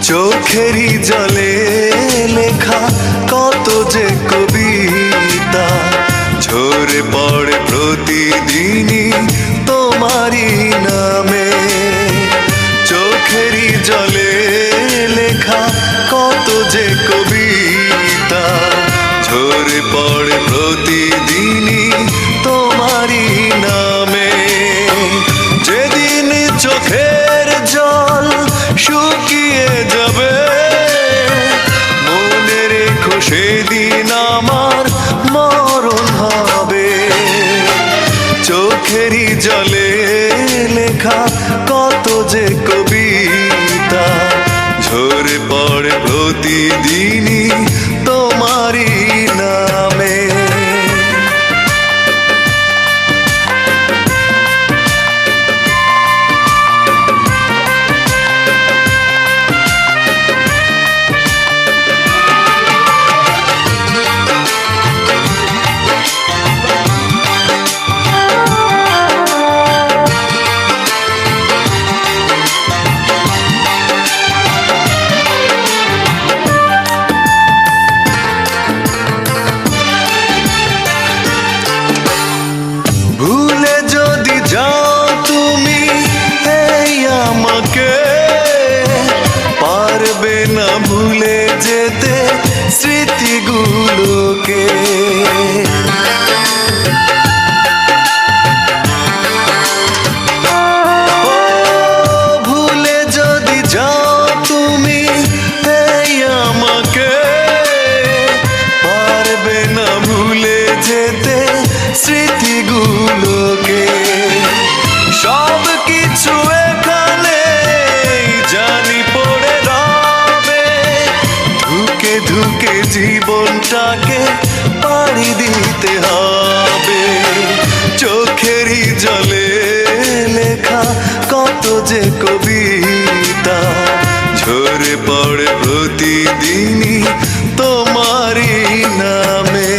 চোখেরই জলে লেখা কত যে কবিতা ঝরে পড়ে প্রতিদিনই তোমারই নামে। চোখেরই জলে লেখা কত যে কবিতা ঝরে পড়ে প্রতিদিনই তোমারই নামে। যেদিন চোখের জল শুকিয়ে যাবে মনে রেখো সেদিন আমার মরণ হবে। চোখেরই জলে লেখা কত যে কবিতা ঝরে পড়ে প্রতিদিনই তোমারই নামে। ভুলে যদি যাও তুমি এই আমাকে পারবে না ভুলে যেতে স্মৃতিগুলোকে। ভুলে যদি যাও তুমি এই আমাকে পারবে না ভুলে যেতে স্মৃতিগুলোকে। সব কিছু এখানে জানি পড়ে রবে ধুকে ধুকে জীবনটাকে পাড়ি দিতে হবে। চোখেরই জলে লেখা কত যে কবিতা ঝরে পড়ে প্রতিদিনই তোমারই নামে।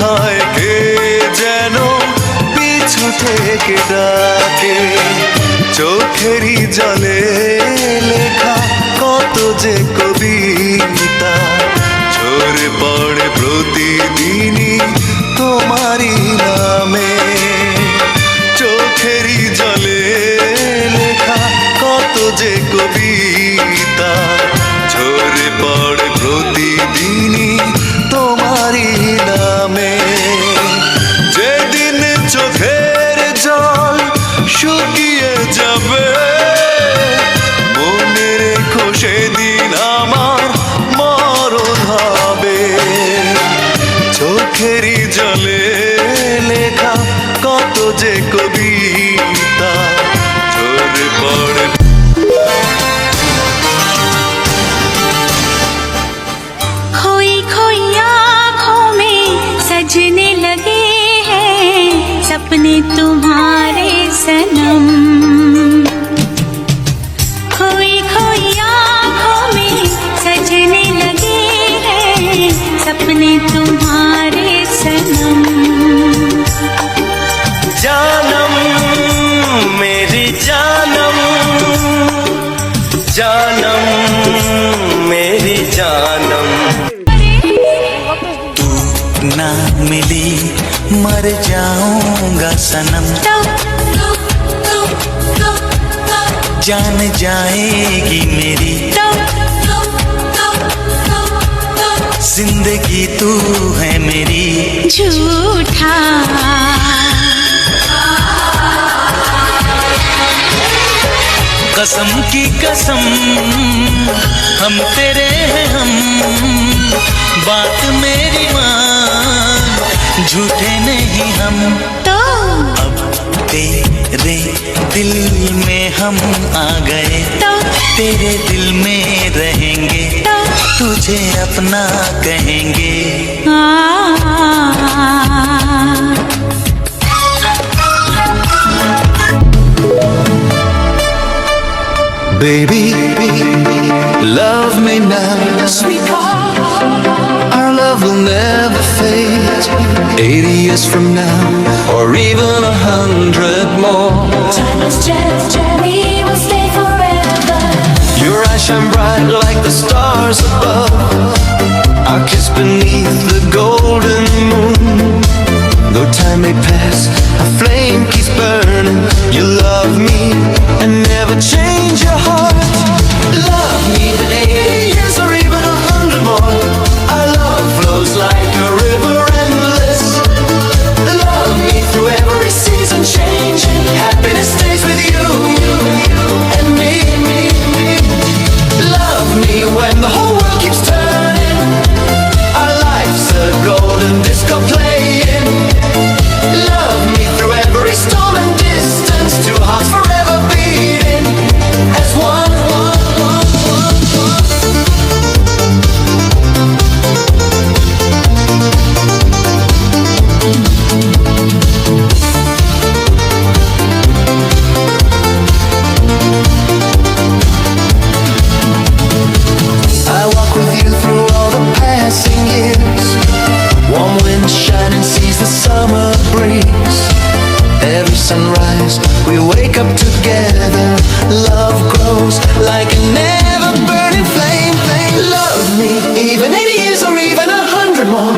কোথায় কে যেন পিছু থেকে ডাকে, চোখেরই জলে লেখা কত যে কবিতা ঝরে পড়ে প্রতিদিনই তোমারই নামে। চোখেরই জলে লেখা কত যে কবিতা ঝরে পড়ে প্রতিদিনই তোমারই নামে। যেদিন চোখের জল শুকিয়ে যাবে মনে রেখো সেদিন আমার মরণ হবে। চোখেরই জলে লেখা কত যে কবিতা ঝরে পড়ে। खोई खोई आँखों में सजने लगे हैं सपने तुम्हारे सनम। खोई खोई आँखों में सजने लगे हैं सपने तुम्हारे सनम। जानम मेरी जानम, जानम मेरी जानम। तू ना मिली मर जाऊंगा सनम, जान जाएगी मेरी जिंदगी तू है मेरी। झूठा कसम की कसम हम तेरे हैं हम, बात मेरी मान झूठे नहीं हम। तो अब तेरे दिल में हम आ गए, तो तेरे दिल में रहेंगे, तो तुझे अपना कहेंगे। Baby, love me now. Our love will never fade. 80 years from now, or even 100 more. Timeless journey will stay forever. Your eyes shine bright like the stars above. Our kiss beneath the golden moon. Though time may pass, a flame keeps burning. You love me and never change your heart. Love me for 80 years or even 100 more. Our love flows like a river endless. Love me through every season changing. Happiness stays with you and me. Love me when the whole world keeps turning. Our life's a golden disco playing. Love me through every storm and distance. Two hearts forever beating as one. I walk with you through all the passing years. Warm wind shining sees the summer breeze. Every sunrise we wake up together. Love grows like a never burning flame. Love me even 80 years or even 100 more.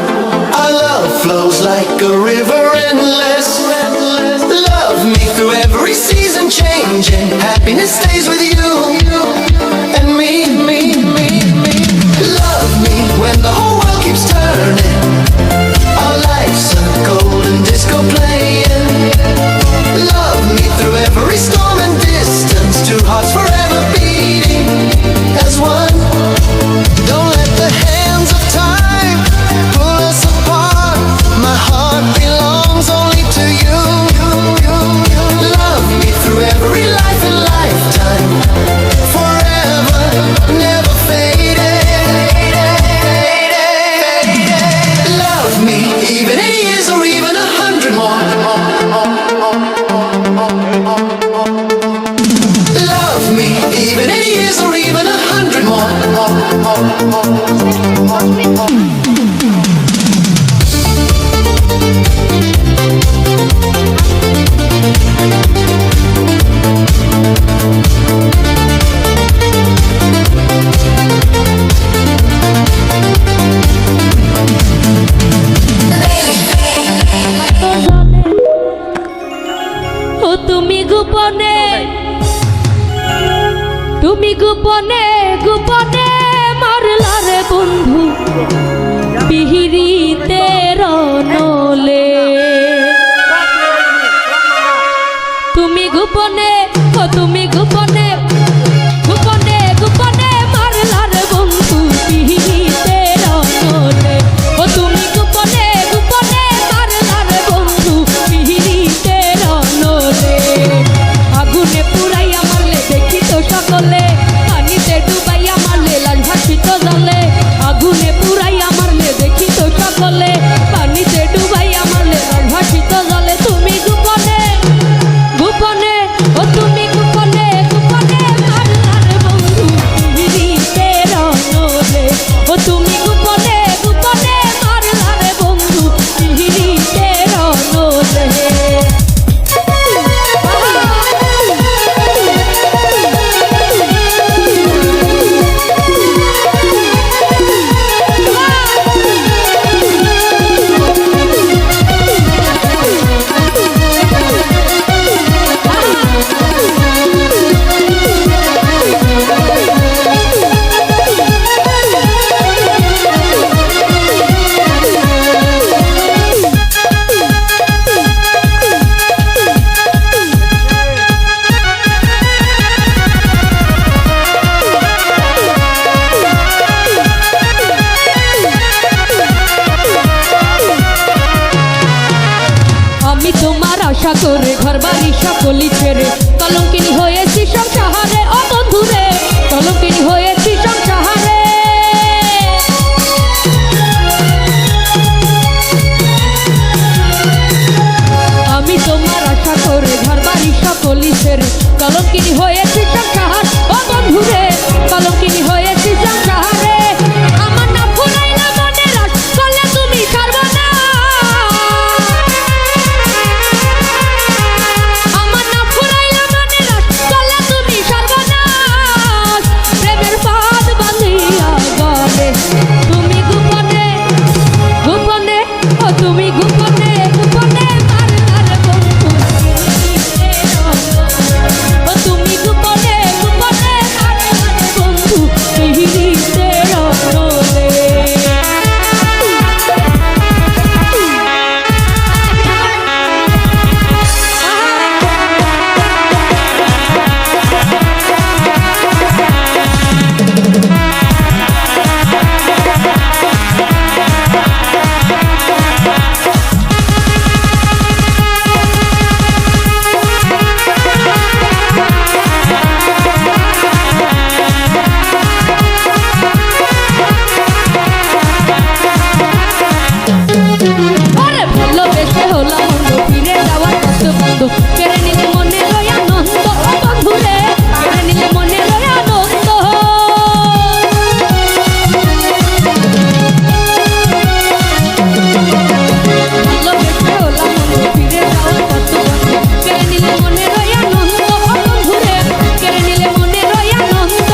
Our love flows like a river endless. Love me through every season changing. Happiness stays with you and me. Love me when the whole world keeps turning. Our life's a golden disco playing. Love me through every storm and distance. Two hearts forever beating as one. Don't let the hands of time pull us apart. My heart belongs only to you. Love me through every life and lifetime. Forever, never. গোপনে গোপনে মারলা রে বন্ধু পিহিরিতে রনলে তুমি গোপনে ও তুমি গোপনে গোপনে গোপনে মারলা রে বন্ধু পিহিরিতে রনলে ও তুমি গোপনে গোপনে মারলা রে বন্ধু পিহিরিতে রনলে আগুনে পুরাইয়া মারলে দেখি তো সকলে পানিতে ডুবাইয়া মারলে লাশ ভাসিত জলে আগুনে পুরাইয়া মারলে দেখি তো সকলে পানিতে ডুবাইয়া মারলে লাশ ভাসিত জলে তুমি গোপনে গোপনে ও তুমি গোপনে গোপনে মারলা রে বন্ধু পিহিরিতে রনলে ও তুমি গোপনে গোপনে মারলা রে বন্ধু পিহিরিতে রনলে আমি তোমার আশা করে ঘর বাড়ি সকলি ছেড়ে কলঙ্কিনী হয়েছি সংসারে ও বন্ধুরে কলঙ্কিনী হয়েছি সংসারে আমি তোমার আশা করে ঘর বাড়ি সকলি ছেড়ে কলঙ্কিনী হয়েছি সংসার ও বন্ধুরে কলঙ্কিনী হয়েছি সংসারে আমার না ফুরাইলা মনে রাখ করলে তুমি সর্বনা আমার না ফুরাইলা মনে রাখ করলে তুমি সর্বনাশ প্রেমের পাদ বাঁধিয়া গলে তুমি গোপনে গোপনে ও তুমি গোপনে গোপনে মারলা রে বন্ধু ও তুমি গোপনে গোপনে মারলা রে বন্ধু পিহিরিতে রনলে আরে ভালোবেসে হলাম অন্ধ ফিরে যাওয়ার কত বন্ধ কেড়ে নিলে মনে রয় আনন্দ ও বন্ধুরে কেড়ে নিলে মনে রয় আনন্দ ভালোবেসে হলাম অন্ধ ফিরে যাওয়ার কত বন্ধ কেড়ে নিলে মনে রয় আনন্দ ও বন্ধুরে কেড়ে নিলে মনে রয় আনন্দ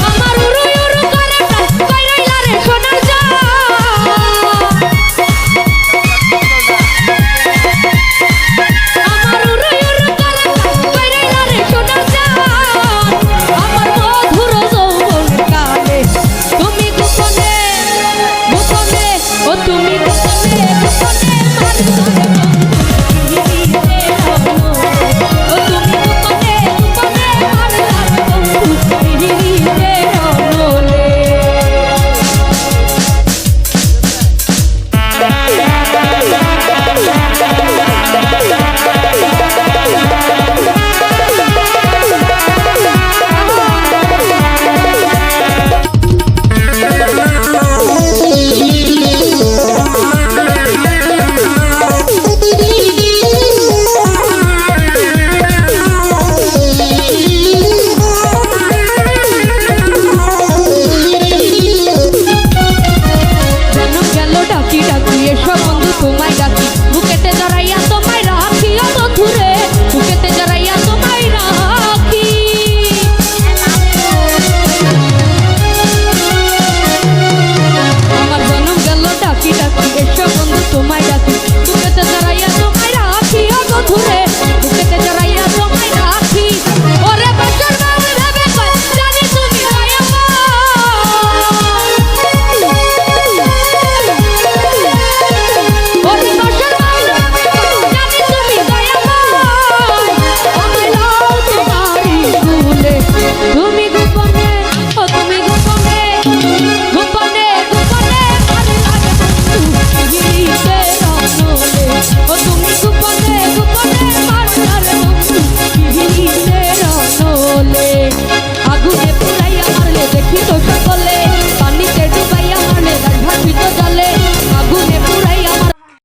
আমার উরু উরু করে প্রাণ কই রইলা রে সোনার জা আমার উরু উরু করে প্রাণ কই রইলা রে সোনার জা আমার মধুর যৌবন কালে তুমি গোপনে গোপনে ও তুমি গোপনে গোপনে মারলা রে বন্ধু